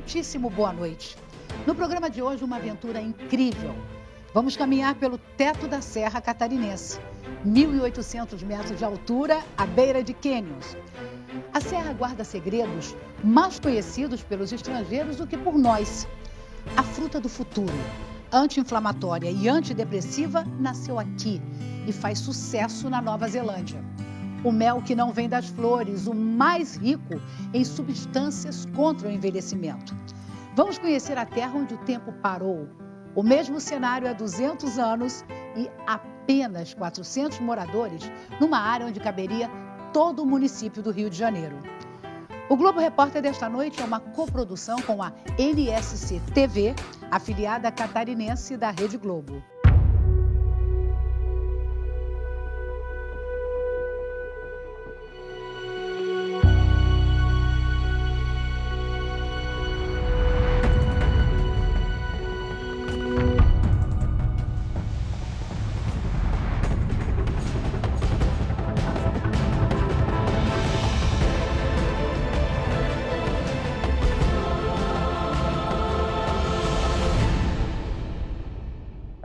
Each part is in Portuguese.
muitíssimo boa noite. No programa de hoje, uma aventura incrível. Vamos caminhar pelo teto da Serra Catarinense, 1.800 metros de altura, à beira de cânions. A serra guarda segredos mais conhecidos pelos estrangeiros do que por nós. A fruta do futuro, anti-inflamatória e antidepressiva, nasceu aqui e faz sucesso na Nova Zelândia. O mel que não vem das flores, o mais rico em substâncias contra o envelhecimento. Vamos conhecer a terra onde o tempo parou. O mesmo cenário há 200 anos e apenas 400 moradores numa área onde caberia todo o município do Rio de Janeiro. O Globo Repórter desta noite é uma coprodução com a NSC TV, afiliada catarinense da Rede Globo.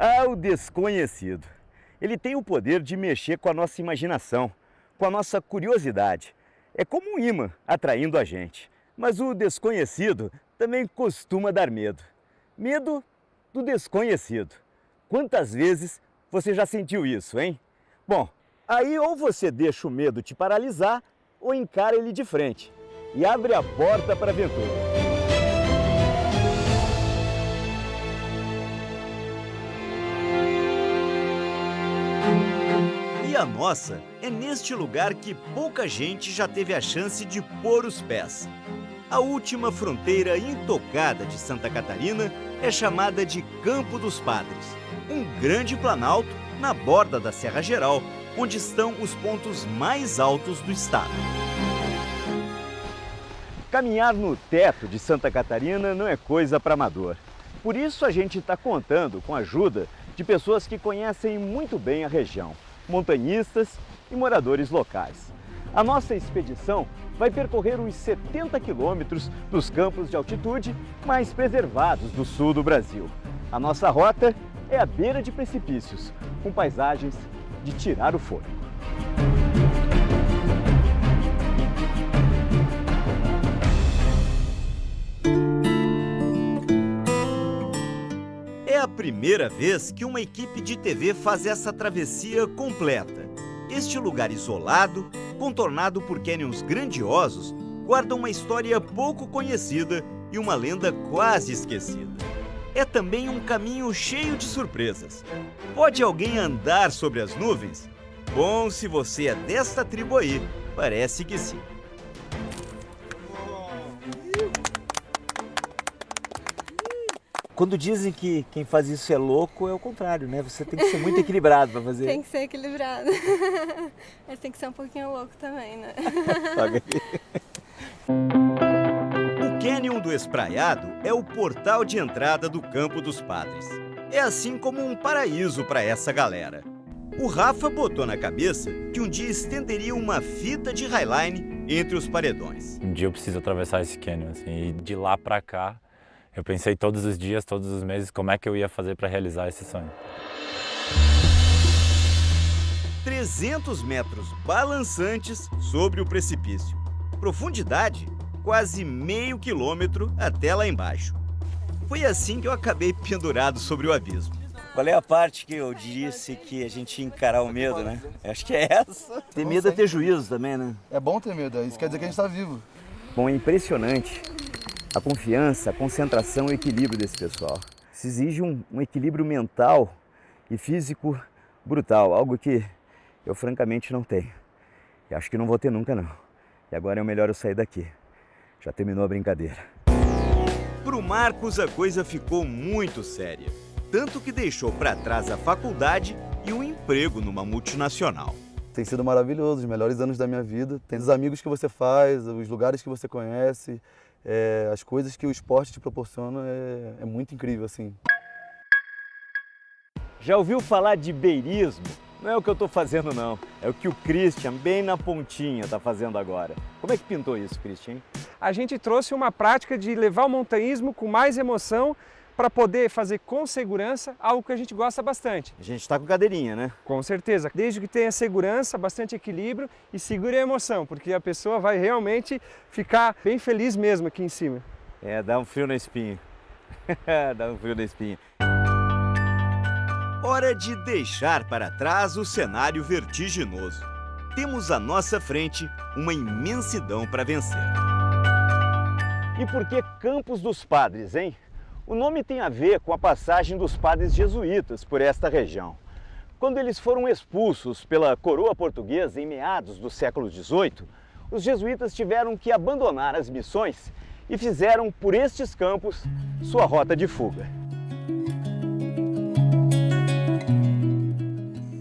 Ah, o desconhecido. Ele tem o poder de mexer com a nossa imaginação, com a nossa curiosidade. É como um imã atraindo a gente. Mas o desconhecido também costuma dar medo. Medo do desconhecido. Quantas vezes você já sentiu isso, hein? Bom, aí ou você deixa o medo te paralisar ou encara ele de frente e abre a porta para a aventura. E a nossa é neste lugar que pouca gente já teve a chance de pôr os pés. A última fronteira intocada de Santa Catarina é chamada de Campo dos Padres, um grande planalto na borda da Serra Geral, onde estão os pontos mais altos do estado. Caminhar no teto de Santa Catarina não é coisa para amador. Por isso a gente está contando com a ajuda de pessoas que conhecem muito bem a região, montanhistas e moradores locais. A nossa expedição vai percorrer os 70 quilômetros dos campos de altitude mais preservados do sul do Brasil. A nossa rota é à beira de precipícios, com paisagens de tirar o fôlego. É a primeira vez que uma equipe de TV faz essa travessia completa. Este lugar isolado, contornado por cânions grandiosos, guarda uma história pouco conhecida e uma lenda quase esquecida. É também um caminho cheio de surpresas. Pode alguém andar sobre as nuvens? Bom, se você é desta tribo aí, parece que sim. Quando dizem que quem faz isso é louco, é o contrário, né? Você tem que ser muito equilibrado para fazer. Tem que ser equilibrado. Mas tem que ser um pouquinho louco também, né? O Cânion do Espraiado é o portal de entrada do Campo dos Padres. É assim como um paraíso para essa galera. O Rafa botou na cabeça que um dia estenderia uma fita de highline entre os paredões. Um dia eu preciso atravessar esse cânion, assim, e de lá para cá, eu pensei todos os dias, todos os meses, como é que eu ia fazer para realizar esse sonho. 300 metros balançantes sobre o precipício. Profundidade, quase meio quilômetro até lá embaixo. Foi assim que eu acabei pendurado sobre o abismo. Qual é a parte que eu disse que a gente ia encarar o medo, né? Acho que é essa. Ter medo é ter juízo também, né? É bom ter medo, isso quer dizer que a gente está vivo. Bom, é impressionante a confiança, a concentração e o equilíbrio desse pessoal. Isso exige um equilíbrio mental e físico brutal, algo que eu francamente não tenho. E acho que não vou ter nunca, não. E agora é melhor eu sair daqui. Já terminou a brincadeira. Pro Marcos a coisa ficou muito séria. Tanto que deixou para trás a faculdade e um emprego numa multinacional. Tem sido maravilhoso, os melhores anos da minha vida. Tem os amigos que você faz, os lugares que você conhece, as coisas que o esporte te proporciona, é muito incrível, assim. Já ouviu falar de beirismo? Não é o que eu estou fazendo, não. É o que o Christian, bem na pontinha, está fazendo agora. Como é que pintou isso, Christian? a gente trouxe uma prática de levar o montanhismo com mais emoção para poder fazer com segurança algo que a gente gosta bastante. A gente está com cadeirinha, né? Com certeza, desde que tenha segurança, bastante equilíbrio e segure a emoção, porque a pessoa vai realmente ficar bem feliz mesmo aqui em cima. É, dá um frio na espinha. Dá um frio na espinha. Hora de deixar para trás o cenário vertiginoso. Temos à nossa frente uma imensidão para vencer. E por que Campos dos Padres, hein? O nome tem a ver com a passagem dos padres jesuítas por esta região. Quando eles foram expulsos pela coroa portuguesa em meados do século XVIII, os jesuítas tiveram que abandonar as missões e fizeram por estes campos sua rota de fuga.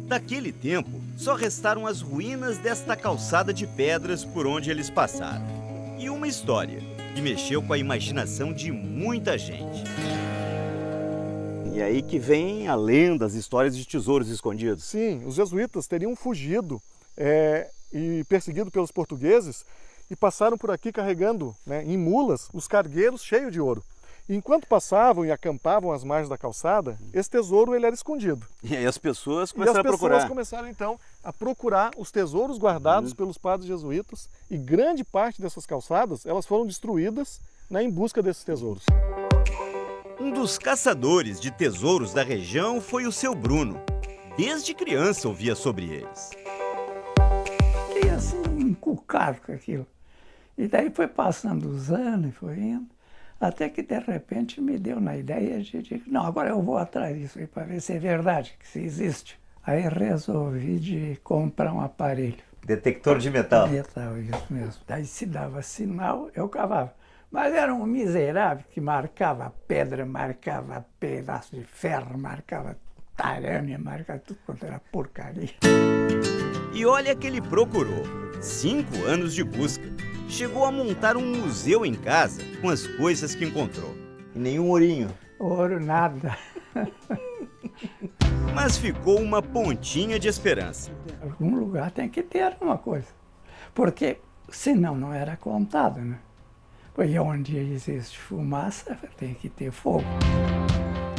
Daquele tempo, só restaram as ruínas desta calçada de pedras por onde eles passaram. E uma história que mexeu com a imaginação de muita gente. E aí que vem a lenda, as histórias de tesouros escondidos. Sim, os jesuítas teriam fugido e perseguido pelos portugueses e passaram por aqui carregando, né, em mulas os cargueiros cheios de ouro. E enquanto passavam e acampavam às margens da calçada, esse tesouro ele era escondido. E aí as pessoas começaram a procurar. E as pessoas começaram então a procurar os tesouros guardados pelos padres jesuítas, e grande parte dessas calçadas elas foram destruídas, né, em busca desses tesouros. Um dos caçadores de tesouros da região foi o seu Bruno. Desde criança ouvia sobre eles. Fiquei assim, encucado com aquilo. E daí foi passando os anos, foi indo, até que de repente me deu na ideia de não, agora eu vou atrás disso aí para ver se é verdade, que se existe. Aí resolvi de comprar um aparelho. Detector de metal. Metal, isso mesmo. Daí se dava sinal, eu cavava. Mas era um miserável que marcava pedra, marcava pedaço de ferro, marcava arame, marcava tudo quanto era porcaria. E olha que ele procurou. 5 anos de busca. Chegou a montar um museu em casa com as coisas que encontrou. E nenhum ourinho. Ouro, nada. Mas ficou uma pontinha de esperança. Algum lugar tem que ter alguma coisa. Porque senão não era contado, né? E onde existe fumaça, tem que ter fogo.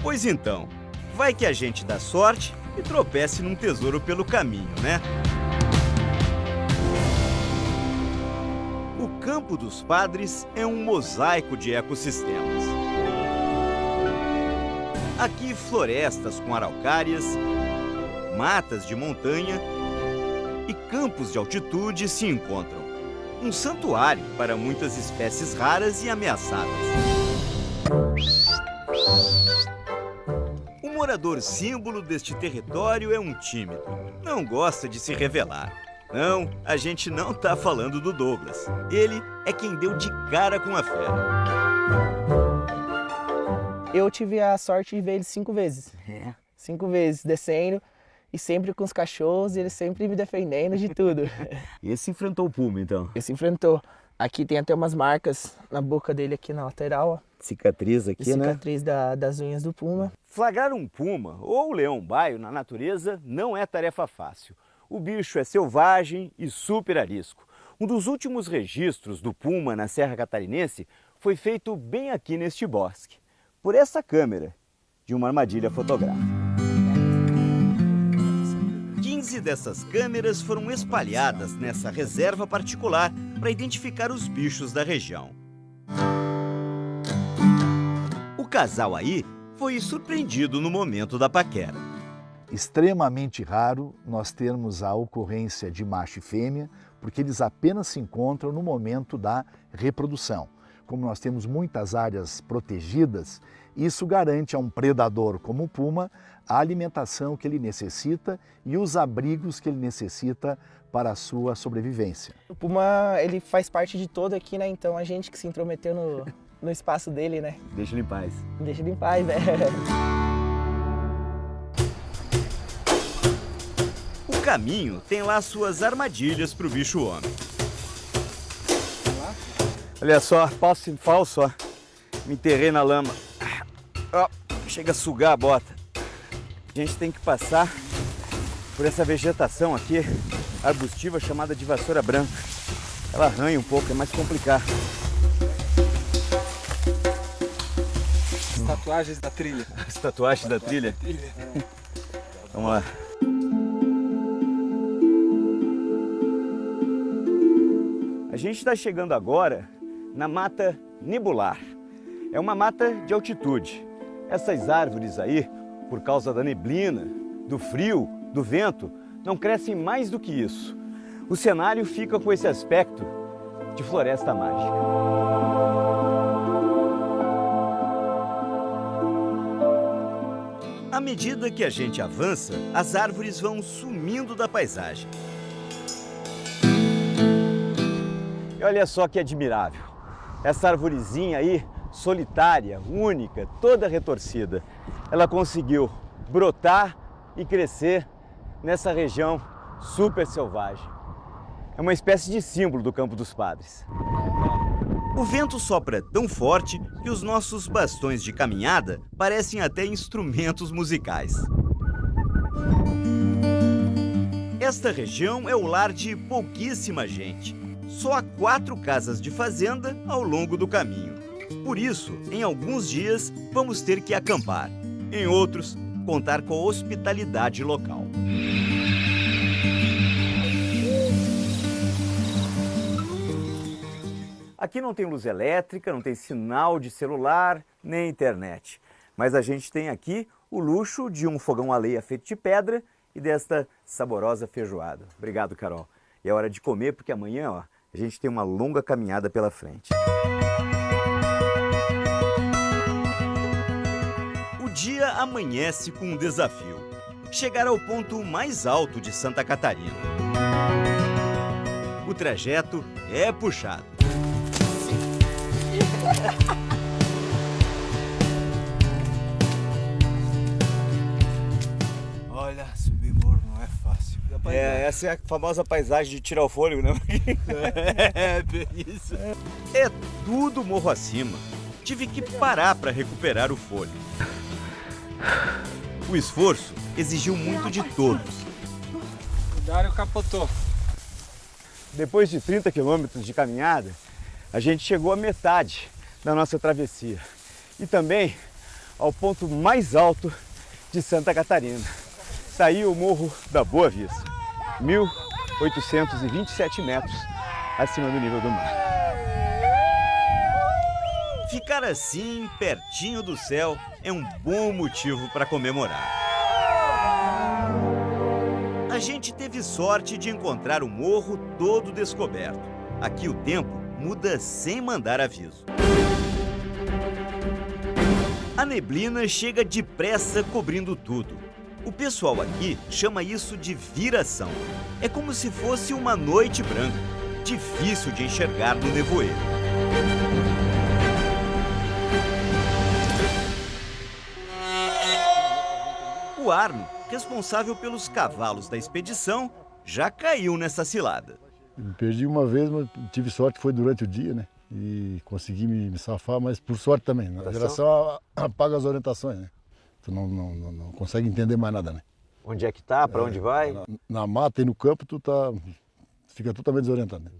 Pois então, vai que a gente dá sorte e tropece num tesouro pelo caminho, né? O Campo dos Padres é um mosaico de ecossistemas. Aqui, florestas com araucárias, matas de montanha e campos de altitude se encontram. Um santuário para muitas espécies raras e ameaçadas. O morador símbolo deste território é um tímido. Não gosta de se revelar. Não, a gente não tá falando do Douglas. Ele é quem deu de cara com a fera. Eu tive a sorte de ver ele 5 vezes. 5 vezes descendo e sempre com os cachorros, e ele sempre me defendendo de tudo. E esse enfrentou o puma, então? Esse enfrentou. Aqui tem até umas marcas na boca dele aqui na lateral, ó. Cicatriz aqui, né? Cicatriz das unhas do puma. Flagrar um puma ou leão-baio na natureza não é tarefa fácil. O bicho é selvagem e super arisco. Um dos últimos registros do puma na Serra Catarinense foi feito bem aqui neste bosque, por essa câmera de uma armadilha fotográfica. 15 dessas câmeras foram espalhadas nessa reserva particular para identificar os bichos da região. O casal aí foi surpreendido no momento da paquera. Extremamente raro nós termos a ocorrência de macho e fêmea, porque eles apenas se encontram no momento da reprodução. Como nós temos muitas áreas protegidas, isso garante a um predador como o puma a alimentação que ele necessita e os abrigos que ele necessita para a sua sobrevivência. O puma, ele faz parte de todo aqui, né? Então a gente que se intrometeu no espaço dele, né? Deixa ele em paz. Deixa ele em paz, né? O caminho tem lá suas armadilhas para o bicho-homem. Olha só, passo em falso, ó. Me enterrei na lama. Ó, chega a sugar a bota. A gente tem que passar por essa vegetação aqui, arbustiva, chamada de vassoura branca. Ela arranha um pouco, é mais complicado. tatuagens da trilha. As tatuagens da trilha? Vamos lá. A gente está chegando agora na Mata Nebular. É uma mata de altitude. Essas árvores aí, por causa da neblina, do frio, do vento, não crescem mais do que isso. O cenário fica com esse aspecto de floresta mágica. À medida que a gente avança, as árvores vão sumindo da paisagem. E olha só que admirável. Essa arvorezinha aí, solitária, única, toda retorcida, ela conseguiu brotar e crescer nessa região super selvagem. É uma espécie de símbolo do Campo dos Padres. O vento sopra tão forte que os nossos bastões de caminhada parecem até instrumentos musicais. Esta região é o lar de pouquíssima gente. Só há 4 casas de fazenda ao longo do caminho. Por isso, em alguns dias, vamos ter que acampar. Em outros, contar com a hospitalidade local. Aqui não tem luz elétrica, não tem sinal de celular, nem internet. Mas a gente tem aqui o luxo de um fogão a lenha feito de pedra e desta saborosa feijoada. Obrigado, Carol. E é hora de comer, porque amanhã, ó, a gente tem uma longa caminhada pela frente. O dia amanhece com um desafio: chegar ao ponto mais alto de Santa Catarina. O trajeto é puxado. Olha, subir morro não é fácil. Essa é a famosa paisagem de tirar o fôlego, né? É, isso. É tudo morro acima. Tive que parar para recuperar o fôlego. O esforço exigiu muito de todos. O Dário capotou. Depois de 30 quilômetros de caminhada, a gente chegou à metade da nossa travessia e também ao ponto mais alto de Santa Catarina. Está aí o Morro da Boa Vista, 1.827 metros acima do nível do mar. Ficar assim, pertinho do céu, é um bom motivo para comemorar. A gente teve sorte de encontrar o morro todo descoberto. Aqui o tempo muda sem mandar aviso. A neblina chega depressa cobrindo tudo. O pessoal aqui chama isso de viração. É como se fosse uma noite branca, difícil de enxergar no nevoeiro. O Arno, responsável pelos cavalos da expedição, já caiu nessa cilada. Me perdi uma vez, mas tive sorte, foi durante o dia, né? E consegui me safar, mas por sorte também. A geração apaga as orientações, né? Tu não consegue entender mais nada, né? Onde é que tá? Para onde vai? Na mata e no campo, fica totalmente desorientado, né?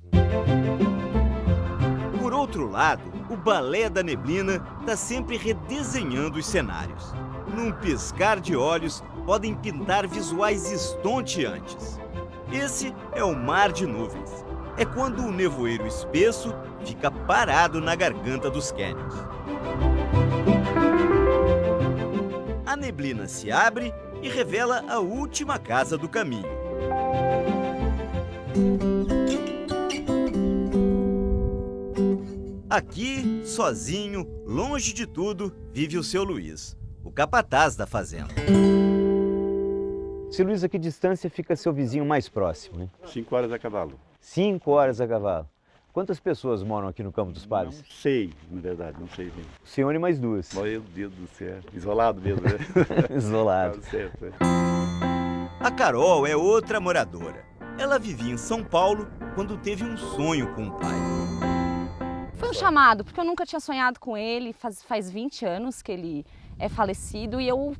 Por outro lado, o Balé da Neblina está sempre redesenhando os cenários. Num piscar de olhos, podem pintar visuais estonteantes. Esse é o mar de nuvens. É quando o nevoeiro espesso fica parado na garganta dos cânions. A neblina se abre e revela a última casa do caminho. Aqui, sozinho, longe de tudo, vive o seu Luiz, o capataz da fazenda. Seu Luiz, a que distância fica seu vizinho mais próximo, hein? 5 horas a cavalo. 5 horas a cavalo. Quantas pessoas moram aqui no Campo dos Padres? Não sei, na verdade, não sei mesmo. O senhor e mais 2. Meu Deus do céu, isolado mesmo, né? Isolado. Tá certo, é. A Carol é outra moradora. Ela vivia em São Paulo quando teve um sonho com o pai. Foi um chamado, porque eu nunca tinha sonhado com ele, faz 20 anos que ele é falecido e eu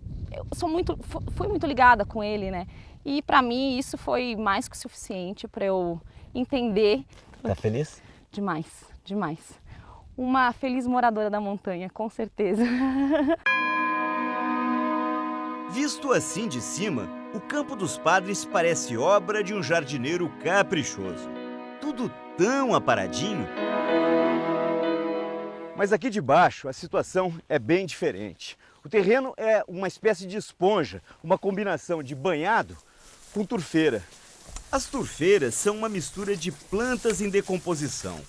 fui muito ligada com ele, né? E para mim isso foi mais que o suficiente para eu entender. Tá feliz? Demais, demais. Uma feliz moradora da montanha, com certeza. Visto assim de cima, o Campo dos Padres parece obra de um jardineiro caprichoso. Tudo tão aparadinho. Mas aqui de baixo a situação é bem diferente. O terreno é uma espécie de esponja, uma combinação de banhado com turfeira. As turfeiras são uma mistura de plantas em decomposição,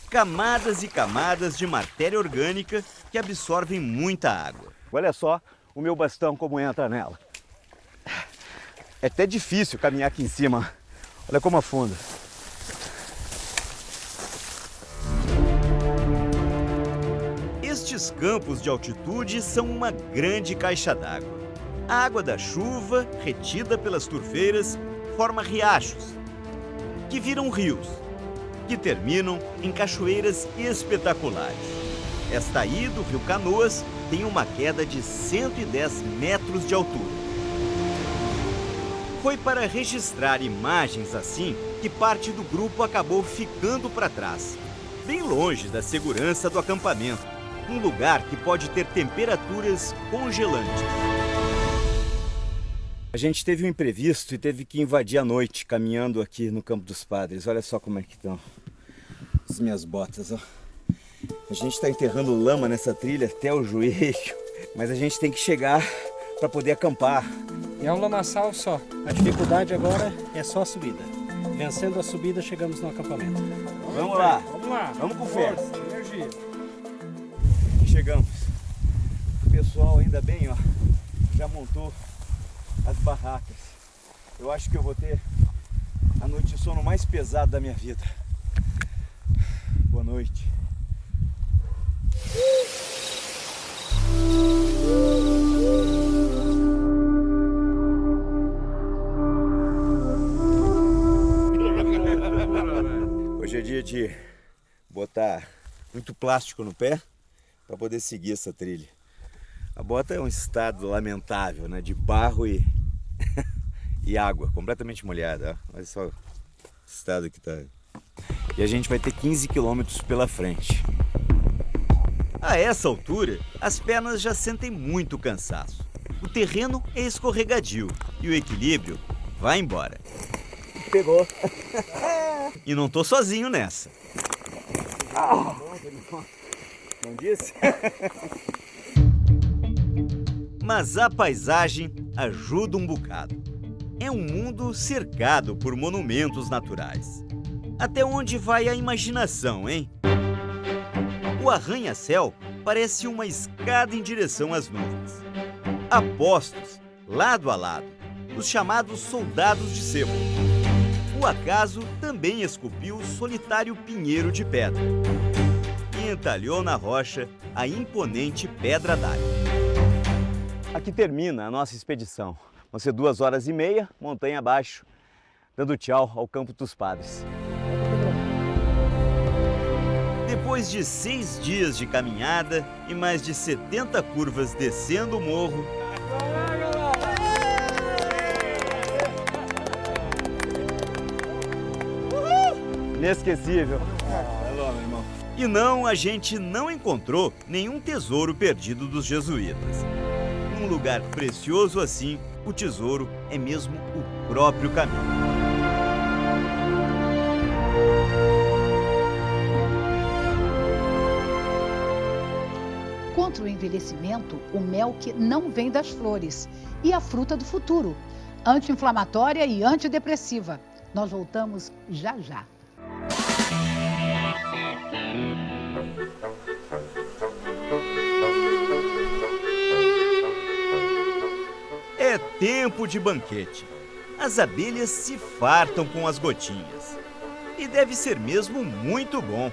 camadas e camadas de matéria orgânica que absorvem muita água. Olha só o meu bastão como entra nela. É até difícil caminhar aqui em cima. Olha como afunda. Estes campos de altitude são uma grande caixa d'água. A água da chuva, retida pelas turfeiras, forma riachos, que viram rios, que terminam em cachoeiras espetaculares. Esta aí do Rio Canoas tem uma queda de 110 metros de altura. Foi para registrar imagens assim que parte do grupo acabou ficando para trás, bem longe da segurança do acampamento, um lugar que pode ter temperaturas congelantes. A gente teve um imprevisto e teve que invadir a noite caminhando aqui no Campo dos Padres. Olha só como é que estão as minhas botas, ó. A gente está enterrando lama nessa trilha até o joelho, mas a gente tem que chegar para poder acampar. É um lamaçal só. A dificuldade agora é só a subida. Vencendo a subida, chegamos no acampamento. Vamos lá. Vamos lá. Vamos com fé. Força, energia. Chegamos. O pessoal, ainda bem, ó, já montou as barracas. Eu acho que eu vou ter a noite de sono mais pesada da minha vida. Boa noite. Hoje é dia de botar muito plástico no pé para poder seguir essa trilha. A bota é um estado lamentável, né? De barro e, e água, completamente molhada. Ó. Olha só o estado que tá. E a gente vai ter 15 quilômetros pela frente. A essa altura, as pernas já sentem muito cansaço. O terreno é escorregadio e o equilíbrio vai embora. Pegou. E não tô sozinho nessa. Não disse? Mas a paisagem ajuda um bocado. É um mundo cercado por monumentos naturais. Até onde vai a imaginação, hein? O arranha-céu parece uma escada em direção às nuvens. Há postos, lado a lado, os chamados soldados de sebo. O acaso também esculpiu o solitário pinheiro de pedra e entalhou na rocha a imponente Pedra d'Água. Aqui termina a nossa expedição. Vão ser 2h30, montanha abaixo, dando tchau ao Campo dos Padres. Depois de 6 dias de caminhada e mais de 70 curvas descendo o morro, inesquecível. E não, a gente não encontrou nenhum tesouro perdido dos jesuítas. Num lugar precioso assim, o tesouro é mesmo o próprio caminho. Contra o envelhecimento, o mel que não vem das flores e a fruta do futuro, anti-inflamatória e antidepressiva. Nós voltamos já já. É tempo de banquete. As abelhas se fartam com as gotinhas. E deve ser mesmo muito bom.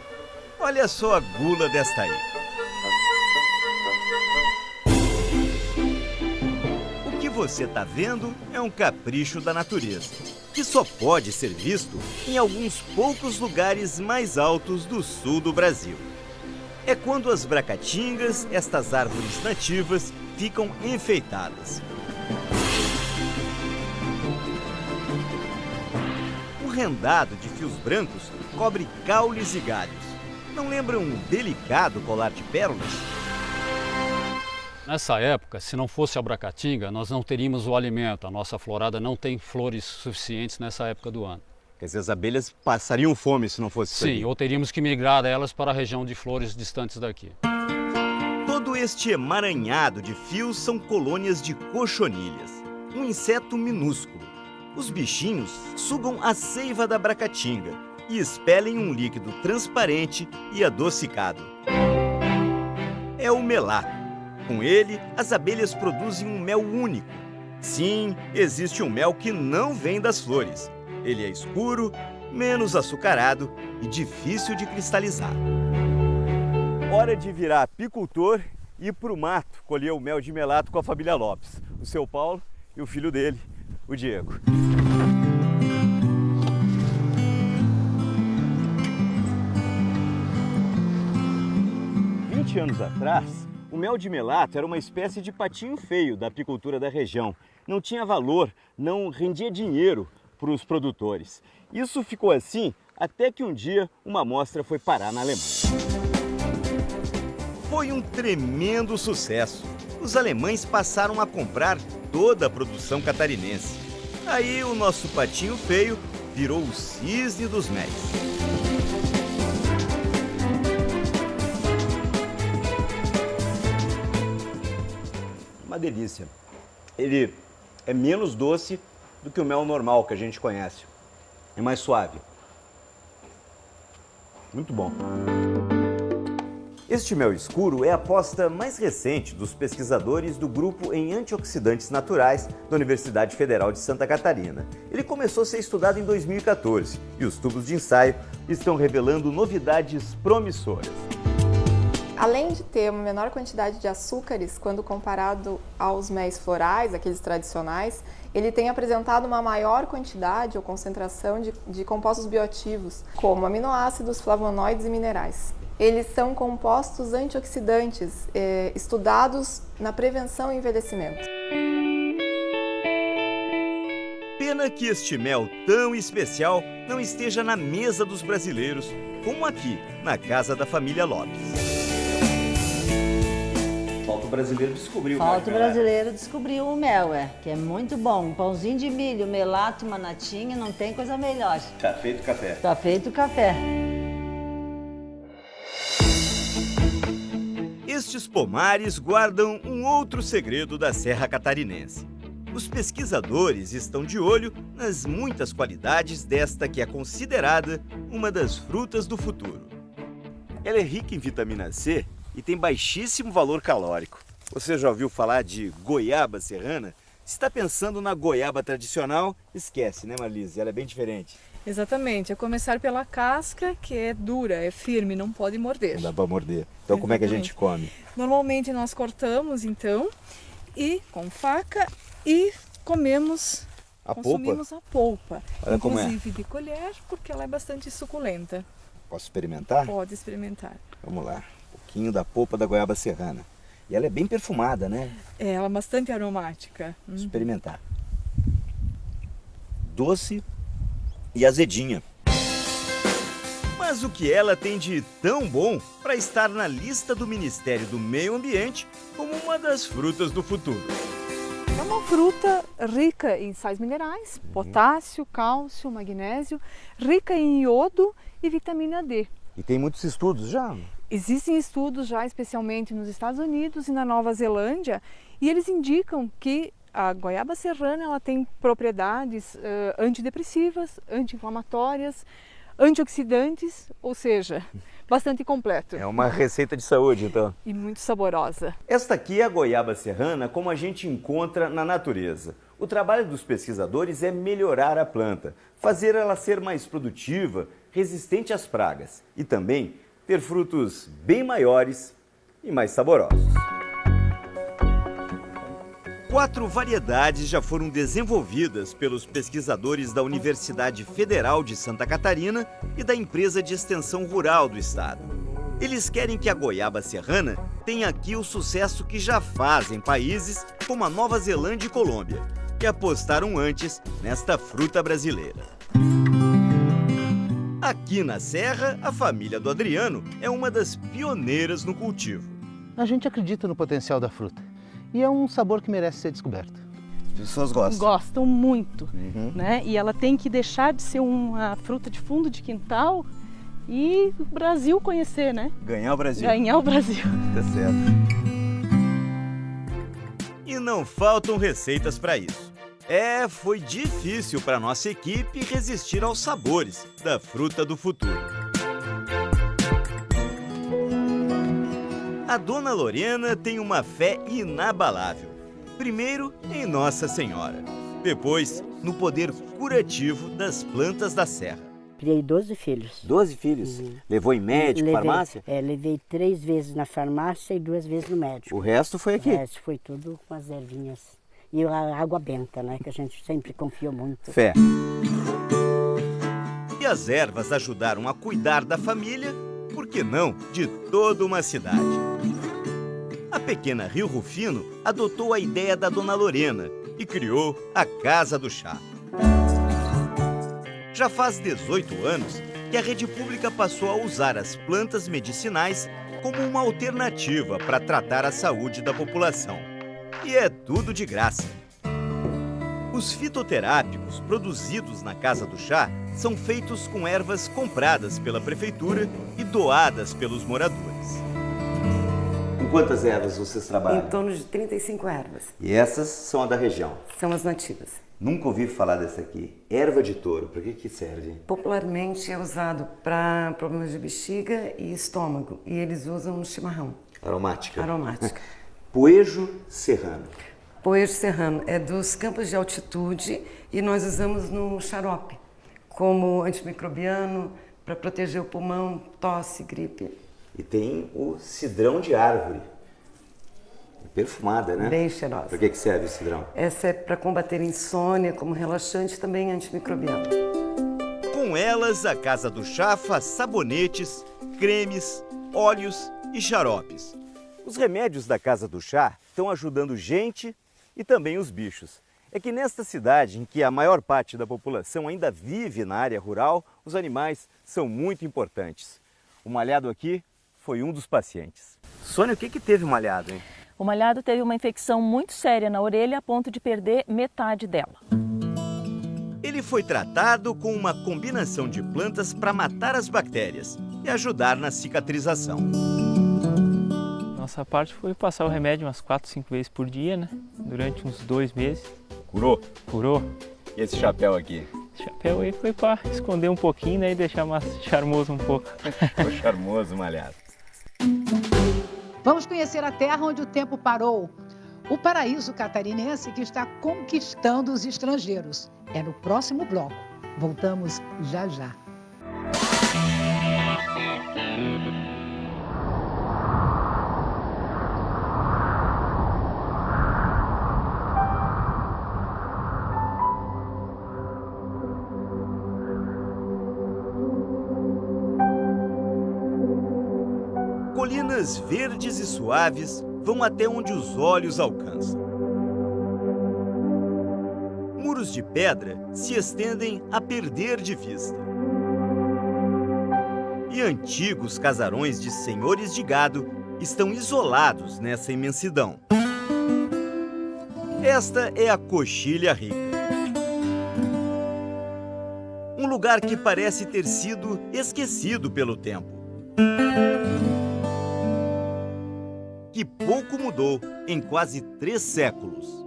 Olha só a gula desta aí. O que você está vendo é um capricho da natureza, que só pode ser visto em alguns poucos lugares mais altos do sul do Brasil. É quando as bracatingas, estas árvores nativas, ficam enfeitadas. O rendado de fios brancos cobre caules e galhos. Não lembra um delicado colar de pérolas? Nessa época, se não fosse a Abracatinga, nós não teríamos o alimento. A nossa florada não tem flores suficientes nessa época do ano. Quer dizer, as abelhas passariam fome se não fosse isso Sim, aqui. ou teríamos que migrar elas para a região de flores distantes daqui. Todo este emaranhado de fios são colônias de cochonilhas, um inseto minúsculo. Os bichinhos sugam a seiva da abracatinga e expelem um líquido transparente e adocicado. É o melato. Com ele, as abelhas produzem um mel único. Sim, existe um mel que não vem das flores. Ele é escuro, menos açucarado e difícil de cristalizar. Hora de virar apicultor e ir para o mato colher o mel de melato com a família Lopes, o seu Paulo e o filho dele, o Diego. Há 20 anos atrás, o mel de melato era uma espécie de patinho feio da apicultura da região. Não tinha valor, não rendia dinheiro para os produtores. Isso ficou assim até que um dia uma amostra foi parar na Alemanha. Foi um tremendo sucesso. Os alemães passaram a comprar toda a produção catarinense. Aí o nosso patinho feio virou o cisne dos méis. Uma delícia. Ele é menos doce do que o mel normal que a gente conhece. É mais suave. Muito bom. Este mel escuro é a aposta mais recente dos pesquisadores do grupo em antioxidantes naturais da Universidade Federal de Santa Catarina. Ele começou a ser estudado em 2014 e os tubos de ensaio estão revelando novidades promissoras. Além de ter uma menor quantidade de açúcares quando comparado aos méis florais, aqueles tradicionais, ele tem apresentado uma maior quantidade ou concentração de compostos bioativos, como aminoácidos, flavonoides e minerais. Eles são compostos antioxidantes estudados na prevenção e envelhecimento. Pena que este mel tão especial não esteja na mesa dos brasileiros, como aqui, na casa da família Lopes. Falta o brasileiro descobrir o mel. Falta o brasileiro descobrir o mel, que é muito bom. Um pãozinho de milho, melato, uma natinha, não tem coisa melhor. Tá feito o café. Tá feito o café. Estes pomares guardam um outro segredo da Serra Catarinense. Os pesquisadores estão de olho nas muitas qualidades desta que é considerada uma das frutas do futuro. Ela é rica em vitamina C e tem baixíssimo valor calórico. Você já ouviu falar de goiaba serrana? Se está pensando na goiaba tradicional, esquece, né, Marlise? Ela é bem diferente. Exatamente, é começar pela casca, que é dura, é firme, não pode morder. Não dá para morder. Então como é que a gente come? Normalmente nós cortamos então, e com faca, e consumimos a polpa. Olha como é. Inclusive de colher, porque ela é bastante suculenta. Posso experimentar? Pode experimentar. Vamos lá, um pouquinho da polpa da goiaba serrana. E ela é bem perfumada, né? É, ela é bastante aromática. Experimentar. Doce e azedinha. Mas o que ela tem de tão bom para estar na lista do Ministério do Meio Ambiente como uma das frutas do futuro? É uma fruta rica em sais minerais, potássio, cálcio, magnésio, rica em iodo e vitamina D. E tem muitos estudos já? Existem estudos já, especialmente nos Estados Unidos e na Nova Zelândia, e eles indicam que a goiaba serrana ela tem propriedades antidepressivas, anti-inflamatórias, antioxidantes, ou seja, bastante completo. É uma receita de saúde, então. E muito saborosa. Esta aqui é a goiaba serrana como a gente encontra na natureza. O trabalho dos pesquisadores é melhorar a planta, fazer ela ser mais produtiva, resistente às pragas e também ter frutos bem maiores e mais saborosos. 4 variedades já foram desenvolvidas pelos pesquisadores da Universidade Federal de Santa Catarina e da empresa de extensão rural do estado. Eles querem que a goiaba serrana tenha aqui o sucesso que já faz em países como a Nova Zelândia e Colômbia, que apostaram antes nesta fruta brasileira. Aqui na Serra, a família do Adriano é uma das pioneiras no cultivo. A gente acredita no potencial da fruta. e é um sabor que merece ser descoberto. As pessoas gostam. Gostam muito, né? E ela tem que deixar de ser uma fruta de fundo de quintal e o Brasil conhecer, né? Ganhar o Brasil. Ganhar o Brasil. Tá certo. E não faltam receitas para isso. Foi difícil para nossa equipe resistir aos sabores da fruta do futuro. A dona Lorena tem uma fé inabalável. Primeiro em Nossa Senhora, depois no poder curativo das plantas da serra. Criei 12 filhos. 12 filhos? Levou em médico, farmácia? Levei 3 vezes na farmácia e 2 vezes no médico. O resto foi aqui? O resto foi tudo com as ervinhas. E a água benta, né? Que a gente sempre confiou muito. Fé. E as ervas ajudaram a cuidar da família, por que não, de toda uma cidade. A pequena Rio Rufino adotou a ideia da dona Lorena e criou a Casa do Chá. Já faz 18 anos que a rede pública passou a usar as plantas medicinais como uma alternativa para tratar a saúde da população. E é tudo de graça. Os fitoterápicos produzidos na Casa do Chá são feitos com ervas compradas pela prefeitura e doadas pelos moradores. Com quantas ervas vocês trabalham? Em torno de 35 ervas. E essas são a da região? São as nativas. Nunca ouvi falar dessa aqui. Erva de touro, para que serve? Popularmente é usado para problemas de bexiga e estômago. E eles usam no chimarrão. Aromática? Aromática. Poejo serrano. Poejo serrano é dos campos de altitude e nós usamos no xarope como antimicrobiano para proteger o pulmão, tosse, gripe. E tem o cidrão de árvore. Perfumada, né? Bem cheirosa. Para que serve o cidrão? Essa é para combater insônia, como relaxante, também antimicrobiano. Com elas, a Casa do Chá faz sabonetes, cremes, óleos e xaropes. Os remédios da Casa do Chá estão ajudando gente e também os bichos. É que nesta cidade, em que a maior parte da população ainda vive na área rural, os animais são muito importantes. O malhado aqui foi um dos pacientes. Sônia, o que teve o malhado, hein? O malhado teve uma infecção muito séria na orelha a ponto de perder metade dela. Ele foi tratado com uma combinação de plantas para matar as bactérias e ajudar na cicatrização. Nossa parte foi passar o remédio umas 4, 5 vezes por dia, né? Durante uns 2 meses. Curou? Curou. E esse chapéu aqui? Esse chapéu aí foi para esconder um pouquinho, né? E deixar mais charmoso um pouco. Ficou charmoso, malhado. Vamos conhecer a terra onde o tempo parou. O paraíso catarinense que está conquistando os estrangeiros. É no próximo bloco. Voltamos já já. Colinas verdes e suaves vão até onde os olhos alcançam. Muros de pedra se estendem a perder de vista. E antigos casarões de senhores de gado estão isolados nessa imensidão. Esta é a Coxilha Rica. Um lugar que parece ter sido esquecido pelo tempo. Que pouco mudou em quase 3 séculos.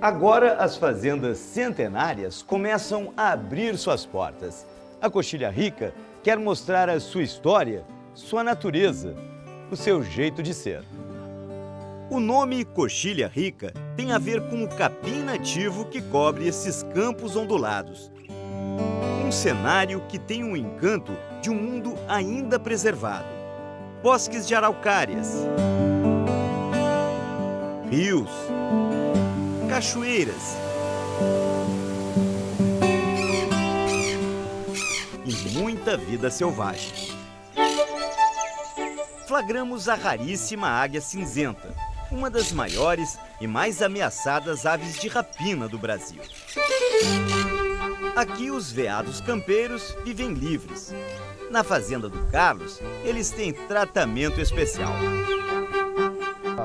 Agora as fazendas centenárias começam a abrir suas portas. A Coxilha Rica quer mostrar a sua história, sua natureza, o seu jeito de ser. O nome Coxilha Rica tem a ver com o capim nativo que cobre esses campos ondulados. Um cenário que tem um encanto de um mundo ainda preservado. Bosques de araucárias, rios, cachoeiras e muita vida selvagem. Flagramos a raríssima águia cinzenta, uma das maiores e mais ameaçadas aves de rapina do Brasil. Aqui os veados campeiros vivem livres. Na fazenda do Carlos, eles têm tratamento especial.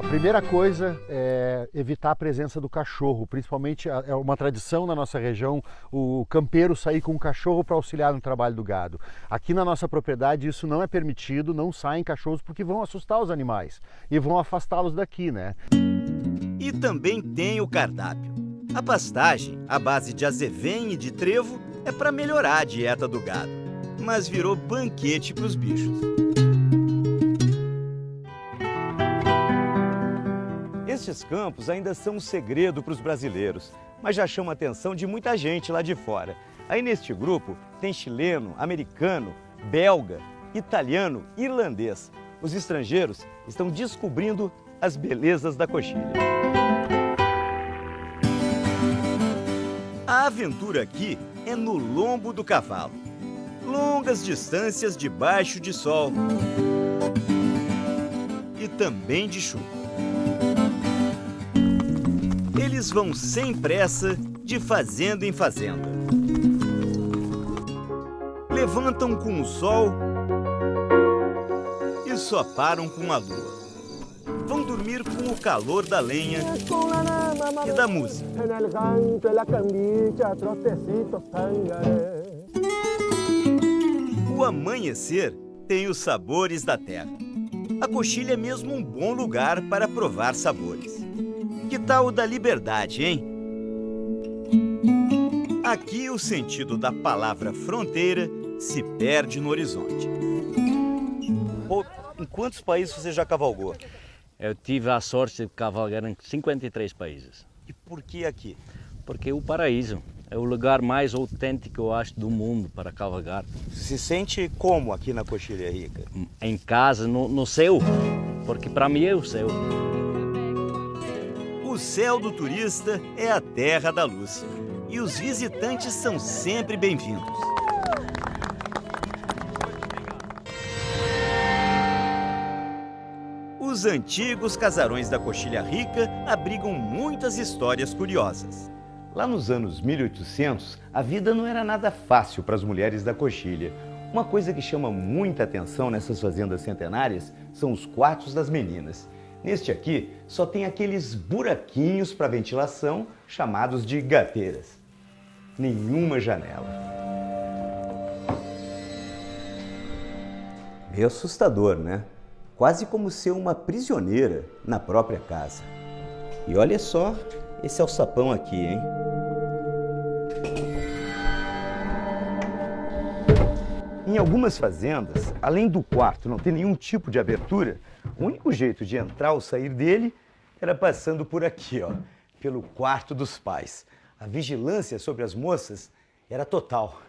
A primeira coisa é evitar a presença do cachorro, principalmente é uma tradição na nossa região o campeiro sair com o cachorro para auxiliar no trabalho do gado. Aqui na nossa propriedade isso não é permitido, não saem cachorros porque vão assustar os animais e vão afastá-los daqui, né? E também tem o cardápio. A pastagem, à base de azevém e de trevo, é para melhorar a dieta do gado, mas virou banquete para os bichos. Estes campos ainda são um segredo para os brasileiros, mas já chamam a atenção de muita gente lá de fora. Aí neste grupo tem chileno, americano, belga, italiano, irlandês. Os estrangeiros estão descobrindo as belezas da coxilha. A aventura aqui é no lombo do cavalo. Longas distâncias debaixo de sol e também de chuva. Eles vão sem pressa, de fazenda em fazenda. Levantam com o sol e só param com a lua. Vão dormir com o calor da lenha e da música. O amanhecer tem os sabores da terra. A coxilha é mesmo um bom lugar para provar sabores. Que tal o da liberdade, hein? Aqui o sentido da palavra fronteira se perde no horizonte. Em quantos países você já cavalgou? Eu tive a sorte de cavalgar em 53 países. E por que aqui? Porque é o paraíso. É o lugar mais autêntico, eu acho, do mundo para cavalgar. Se sente como aqui na Coxilha Rica? Em casa, no céu. Porque para mim é o céu. O céu do turista é a terra da luz. E os visitantes são sempre bem-vindos. Os antigos casarões da Coxilha Rica abrigam muitas histórias curiosas. Lá nos anos 1800, a vida não era nada fácil para as mulheres da Coxilha. Uma coisa que chama muita atenção nessas fazendas centenárias são os quartos das meninas. Neste aqui, só tem aqueles buraquinhos para ventilação, chamados de gateiras. Nenhuma janela. Meio assustador, né? Quase como ser uma prisioneira na própria casa. E olha só esse alçapão aqui, hein? Em algumas fazendas, além do quarto não ter nenhum tipo de abertura, o único jeito de entrar ou sair dele era passando por aqui, ó, pelo quarto dos pais. A vigilância sobre as moças era total.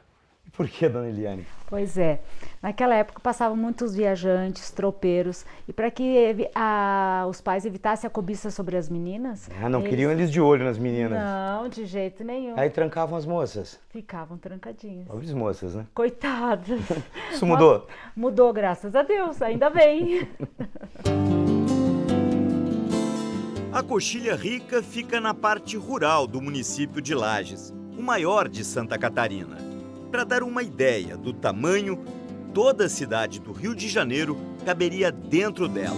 E por que, dona Eliane? Pois é, naquela época passavam muitos viajantes, tropeiros, e para que os pais evitassem a cobiça sobre as meninas... Ah, não queriam eles de olho nas meninas? Não, de jeito nenhum. Aí trancavam as moças? Ficavam trancadinhas. Pobres moças, né? Coitadas. Isso mudou? Mudou, graças a Deus, ainda bem. A Coxilha Rica fica na parte rural do município de Lages, o maior de Santa Catarina. Para dar uma ideia do tamanho, toda a cidade do Rio de Janeiro caberia dentro dela.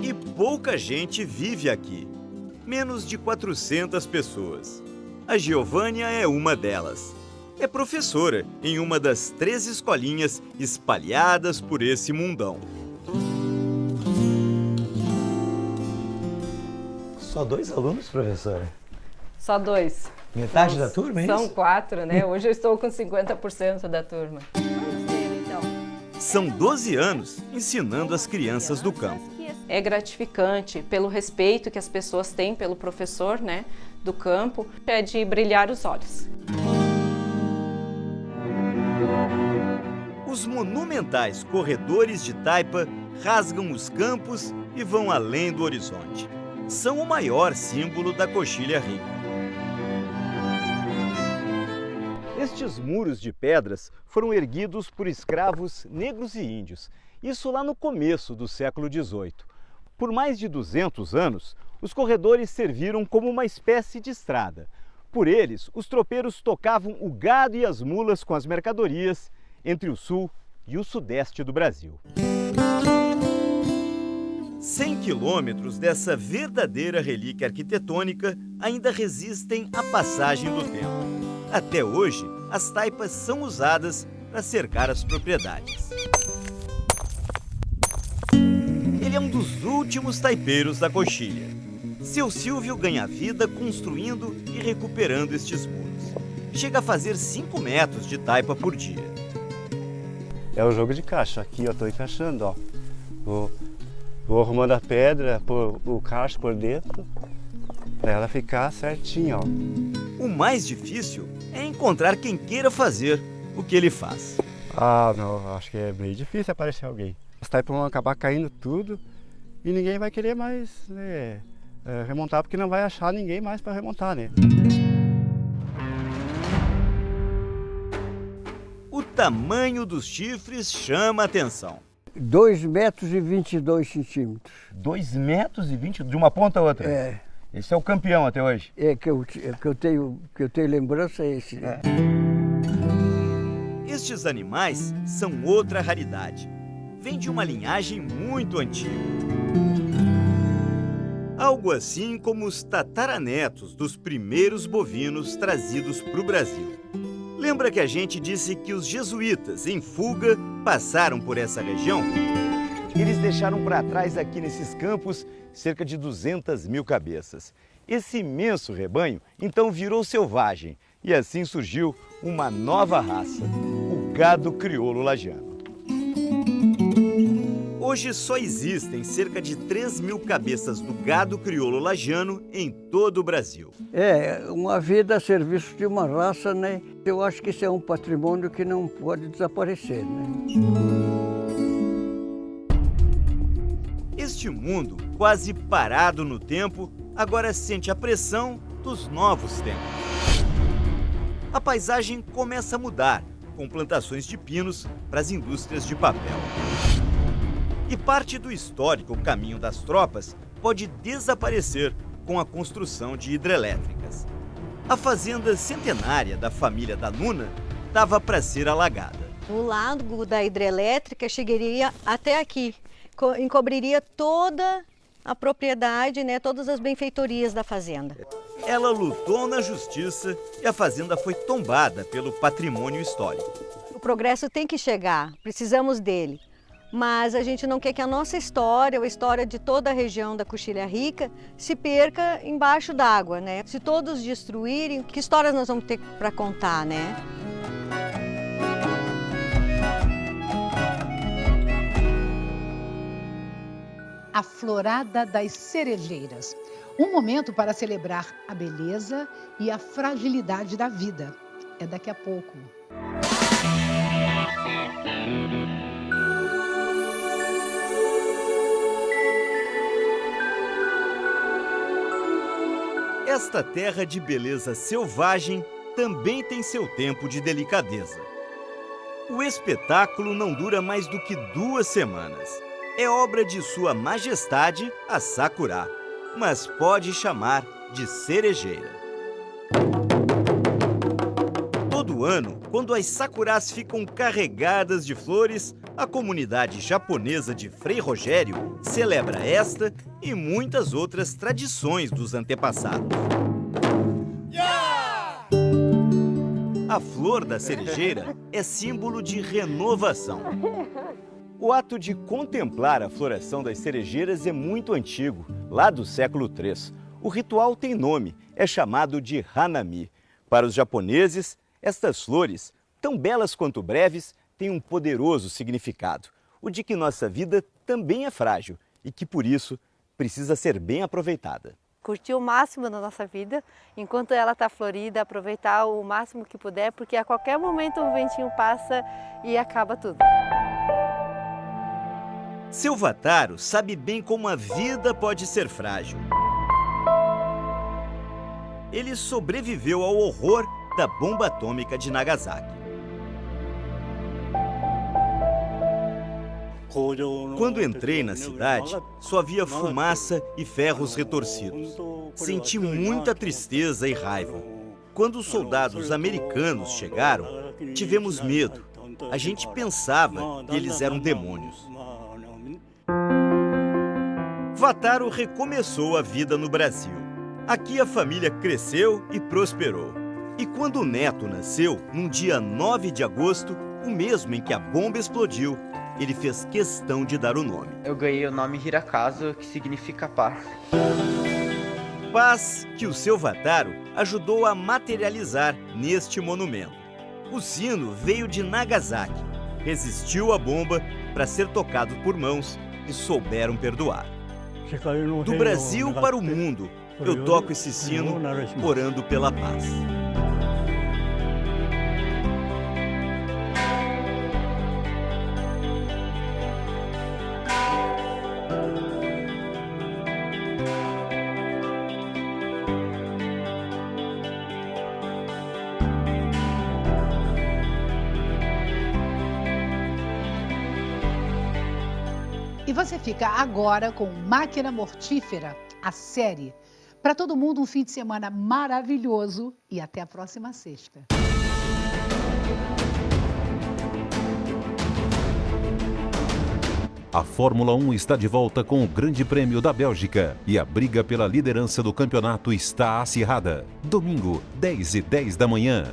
E pouca gente vive aqui, menos de 400 pessoas. A Giovânia é uma delas. É professora em uma das 3 escolinhas espalhadas por esse mundão. Só 2 alunos, professora? Só 2. Metade da turma, é isso? São 4, né? Hoje eu estou com 50% da turma. São 12 anos ensinando as crianças do campo. É gratificante pelo respeito que as pessoas têm pelo professor, né, do campo, é de brilhar os olhos. Os monumentais corredores de taipa rasgam os campos e vão além do horizonte. São o maior símbolo da Coxilha Rica. Estes muros de pedras foram erguidos por escravos negros e índios, isso lá no começo do século XVIII. Por mais de 200 anos, os corredores serviram como uma espécie de estrada. Por eles, os tropeiros tocavam o gado e as mulas com as mercadorias entre o sul e o sudeste do Brasil. 100 quilômetros dessa verdadeira relíquia arquitetônica ainda resistem à passagem do tempo. Até hoje, as taipas são usadas para cercar as propriedades. Ele é um dos últimos taipeiros da Coxilha. Seu Silvio ganha vida construindo e recuperando estes muros. Chega a fazer 5 metros de taipa por dia. É o jogo de caixa. Aqui eu estou encaixando, ó. Vou arrumando a pedra, pôr o cacho por dentro, para ela ficar certinha, ó. O mais difícil é encontrar quem queira fazer o que ele faz. Ah, não, acho que é meio difícil aparecer alguém. As taipas vão acabar caindo tudo e ninguém vai querer mais, né, remontar, porque não vai achar ninguém mais para remontar, né? O tamanho dos chifres chama a atenção. 2 metros e 22 centímetros. 2 metros e 20 de uma ponta a outra? É. Esse é o campeão até hoje? É, que eu tenho lembrança é esse. Né? Estes animais são outra raridade. Vêm de uma linhagem muito antiga. Algo assim como os tataranetos dos primeiros bovinos trazidos para o Brasil. Lembra que a gente disse que os jesuítas, em fuga, passaram por essa região? Eles deixaram para trás aqui nesses campos cerca de 200 mil cabeças. Esse imenso rebanho então virou selvagem e assim surgiu uma nova raça, o gado crioulo lajano. Hoje só existem cerca de 3 mil cabeças do gado crioulo lajano em todo o Brasil. É, uma vida a serviço de uma raça, né? Eu acho que isso é um patrimônio que não pode desaparecer, né? Este mundo, quase parado no tempo, agora sente a pressão dos novos tempos. A paisagem começa a mudar, com plantações de pinos para as indústrias de papel. E parte do histórico caminho das tropas pode desaparecer com a construção de hidrelétricas. A fazenda centenária da família da Nuna estava para ser alagada. O lago da hidrelétrica chegaria até aqui, encobriria toda a propriedade, né, todas as benfeitorias da fazenda. Ela lutou na justiça e a fazenda foi tombada pelo patrimônio histórico. O progresso tem que chegar, precisamos dele. Mas a gente não quer que a nossa história, ou a história de toda a região da Coxilha Rica, se perca embaixo d'água, né? Se todos destruírem, que histórias nós vamos ter para contar, né? A Florada das Cerejeiras. Um momento para celebrar a beleza e a fragilidade da vida. É daqui a pouco. Esta terra de beleza selvagem também tem seu tempo de delicadeza. O espetáculo não dura mais do que 2 semanas. É obra de Sua Majestade, a Sakura, mas pode chamar de cerejeira. Todo ano, quando as sakuras ficam carregadas de flores, a comunidade japonesa de Frei Rogério celebra esta e muitas outras tradições dos antepassados. A flor da cerejeira é símbolo de renovação. O ato de contemplar a floração das cerejeiras é muito antigo, lá do século III. O ritual tem nome, é chamado de Hanami. Para os japoneses, estas flores, tão belas quanto breves, têm um poderoso significado, o de que nossa vida também é frágil e que, por isso, precisa ser bem aproveitada. Curtir o máximo da nossa vida, enquanto ela está florida, aproveitar o máximo que puder, porque a qualquer momento um ventinho passa e acaba tudo. Seu Vataro sabe bem como a vida pode ser frágil. Ele sobreviveu ao horror da bomba atômica de Nagasaki. Quando entrei na cidade, só havia fumaça e ferros retorcidos. Senti muita tristeza e raiva. Quando os soldados americanos chegaram, tivemos medo. A gente pensava que eles eram demônios. Vataro recomeçou a vida no Brasil. Aqui a família cresceu e prosperou. E quando o neto nasceu, num dia 9 de agosto, o mesmo em que a bomba explodiu, ele fez questão de dar o nome. Eu ganhei o nome Hirakazu, que significa paz. Paz que o seu Vataro ajudou a materializar neste monumento. O sino veio de Nagasaki, resistiu à bomba para ser tocado por mãos que souberam perdoar. Do Brasil para o mundo, eu toco esse sino orando pela paz. E você fica agora com Máquina Mortífera, a série. Para todo mundo, um fim de semana maravilhoso e até a próxima sexta. A Fórmula 1 está de volta com o Grande Prêmio da Bélgica e a briga pela liderança do campeonato está acirrada. Domingo, 10h10 da manhã.